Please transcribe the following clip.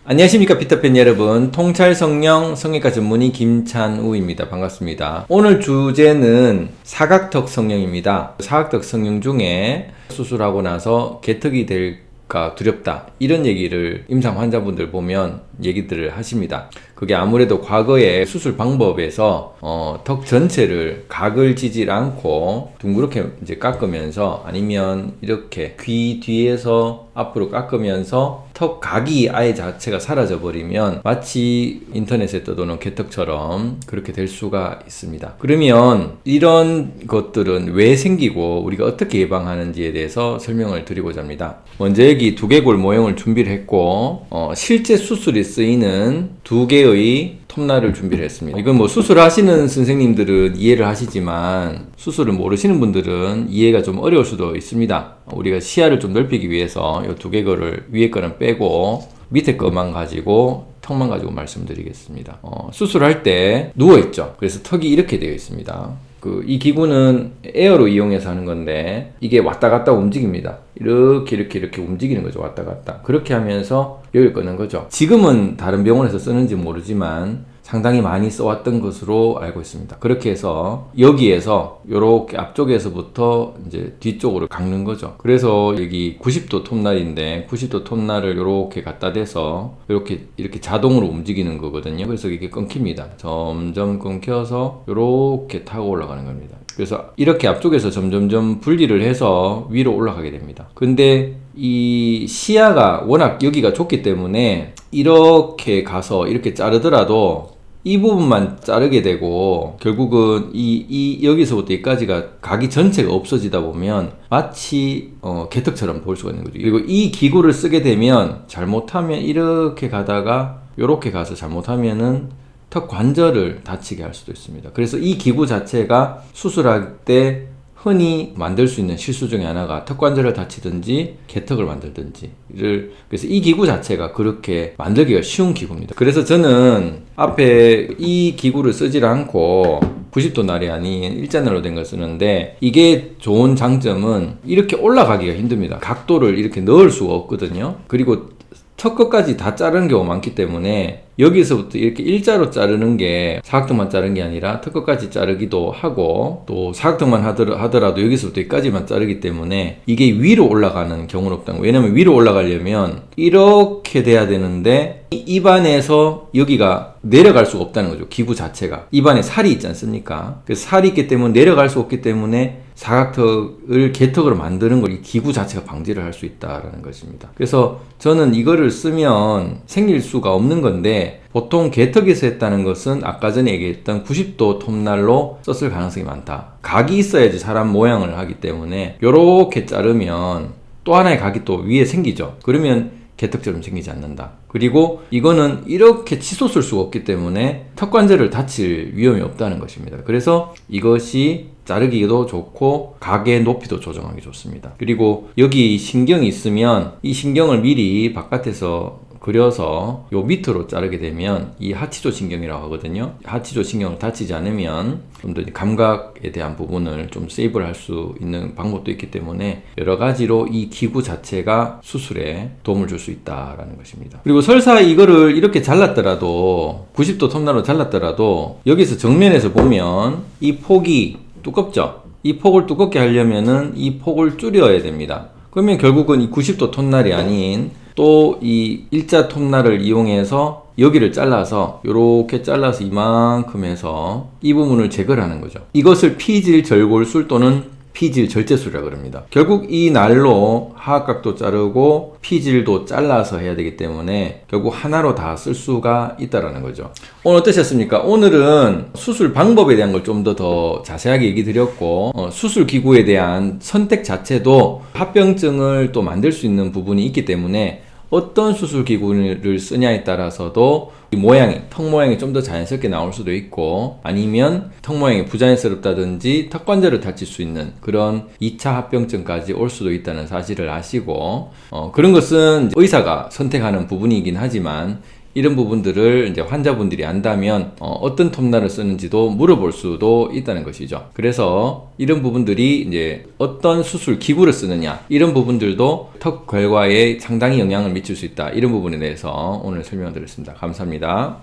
안녕하십니까 피터팬 여러분, 통찰성형 성형외과 전문의 김찬우입니다. 반갑습니다. 오늘 주제는 사각턱 성형입니다. 사각턱 성형 중에 수술하고 나서 개턱이 될까 두렵다, 이런 얘기를 임상 환자분들 보면 얘기들을 하십니다. 그게 아무래도 과거의 수술 방법에서 턱 전체를 각을 지질 않고 둥그렇게 이제 깎으면서, 아니면 이렇게 귀 뒤에서 앞으로 깎으면서 턱 각이 아예 자체가 사라져 버리면 마치 인터넷에 떠도는 개턱처럼 그렇게 될 수가 있습니다. 그러면 이런 것들은 왜 생기고 우리가 어떻게 예방하는지에 대해서 설명을 드리고자 합니다. 먼저 여기 두개골 모형을 준비를 했고, 실제 수술에 쓰이는 두 개의 톱날을 준비를 했습니다. 이건 뭐 수술하시는 선생님들은 이해를 하시지만 수술을 모르시는 분들은 이해가 좀 어려울 수도 있습니다. 우리가 시야를 좀 넓히기 위해서 이 두 개거를 위에 거는 빼고 밑에 거만 가지고 턱만 가지고 말씀드리겠습니다. 수술할 때 누워있죠. 그래서 턱이 이렇게 되어 있습니다. 이 기구는 에어로 이용해서 하는 건데 이게 왔다 갔다 움직입니다. 이렇게 움직이는 거죠. 왔다 갔다. 그렇게 하면서 여기를 끄는 거죠. 지금은 다른 병원에서 쓰는지 모르지만 상당히 많이 써왔던 것으로 알고 있습니다. 그렇게 해서 여기에서 이렇게 앞쪽에서부터 이제 뒤쪽으로 깎는 거죠. 그래서 여기 90도 톱날인데 90도 톱날을 이렇게 갖다 대서 이렇게 자동으로 움직이는 거거든요. 그래서 이게 끊깁니다. 점점 끊겨서 이렇게 타고 올라가는 겁니다. 그래서 이렇게 앞쪽에서 점점점 분리를 해서 위로 올라가게 됩니다. 근데 이 시야가 워낙 여기가 좁기 때문에 이렇게 가서 이렇게 자르더라도 이 부분만 자르게 되고, 결국은 여기서부터 여기까지가 각이 전체가 없어지다 보면 마치 개턱처럼 보일 수가 있는 거죠. 그리고 이 기구를 쓰게 되면 잘못하면 이렇게 가다가 이렇게 가서 잘못하면은 턱 관절을 다치게 할 수도 있습니다. 그래서 이 기구 자체가 수술할 때 흔히 만들 수 있는 실수 중에 하나가 턱 관절을 다치든지 개턱을 만들든지, 그래서 이 기구 자체가 그렇게 만들기가 쉬운 기구입니다. 그래서 저는 앞에 이 기구를 쓰지 않고 90도 날이 아닌 일자날로 된 걸 쓰는데, 이게 좋은 장점은 이렇게 올라가기가 힘듭니다. 각도를 이렇게 넣을 수가 없거든요. 그리고 턱 끝까지 다 자르는 경우가 많기 때문에 여기서부터 이렇게 일자로 자르는 게 사각턱만 자르는 게 아니라 턱 끝까지 자르기도 하고, 또 사각턱만 하더라도 여기서부터 여기까지만 자르기 때문에 이게 위로 올라가는 경우는 없다는 거예요. 왜냐면 위로 올라가려면 이렇게 돼야 되는데 입안에서 여기가 내려갈 수가 없다는 거죠. 기구 자체가 입안에 살이 있지 않습니까? 그래서 살이 있기 때문에 내려갈 수 없기 때문에 사각턱을 개턱으로 만드는 걸 이 기구 자체가 방지를 할 수 있다라는 것입니다. 그래서 저는 이거를 쓰면 생길 수가 없는 건데, 보통 개턱에서 했다는 것은 아까 전에 얘기했던 90도 톱날로 썼을 가능성이 많다. 각이 있어야지 사람 모양을 하기 때문에 이렇게 자르면 또 하나의 각이 또 위에 생기죠. 그러면 개턱처럼 생기지 않는다. 그리고 이거는 이렇게 치솟을 수가 없기 때문에 턱관절을 다칠 위험이 없다는 것입니다. 그래서 이것이 자르기도 좋고 각의 높이도 조정하기 좋습니다. 그리고 여기 신경이 있으면 이 신경을 미리 바깥에서 그려서 요 밑으로 자르게 되면 이 하치조 신경이라고 하거든요. 하치조 신경을 다치지 않으면 좀 더 감각에 대한 부분을 좀 세이브를 할 수 있는 방법도 있기 때문에 여러 가지로 이 기구 자체가 수술에 도움을 줄 수 있다라는 것입니다. 그리고 설사 이거를 이렇게 잘랐더라도 90도 톱날로 잘랐더라도 여기서 정면에서 보면 이 폭이 두껍죠? 이 폭을 두껍게 하려면은 이 폭을 줄여야 됩니다. 그러면 결국은 이 90도 톱날이 아닌 또 이 일자 톱날을 이용해서 여기를 잘라서 이렇게 잘라서 이만큼 해서 이 부분을 제거를 하는 거죠. 이것을 피질 절골술 또는 피질 절제술이라고 합니다. 결국 이 날로 하악각도 자르고 피질도 잘라서 해야 되기 때문에 결국 하나로 다 쓸 수가 있다라는 거죠. 오늘 어떠셨습니까? 오늘은 수술 방법에 대한 걸 좀 더 자세하게 얘기 드렸고, 수술 기구에 대한 선택 자체도 합병증을 또 만들 수 있는 부분이 있기 때문에 어떤 수술 기구를 쓰냐에 따라서도 턱 모양이 좀 더 자연스럽게 나올 수도 있고, 아니면 턱 모양이 부자연스럽다든지 턱 관절을 다칠 수 있는 그런 2차 합병증까지 올 수도 있다는 사실을 아시고, 그런 것은 의사가 선택하는 부분이긴 하지만 이런 부분들을 이제 환자분들이 안다면 어떤 톱날을 쓰는지도 물어볼 수도 있다는 것이죠. 그래서 이런 부분들이 이제 어떤 수술 기구를 쓰느냐 이런 부분들도 턱 결과에 상당히 영향을 미칠 수 있다. 이런 부분에 대해서 오늘 설명을 드렸습니다. 감사합니다.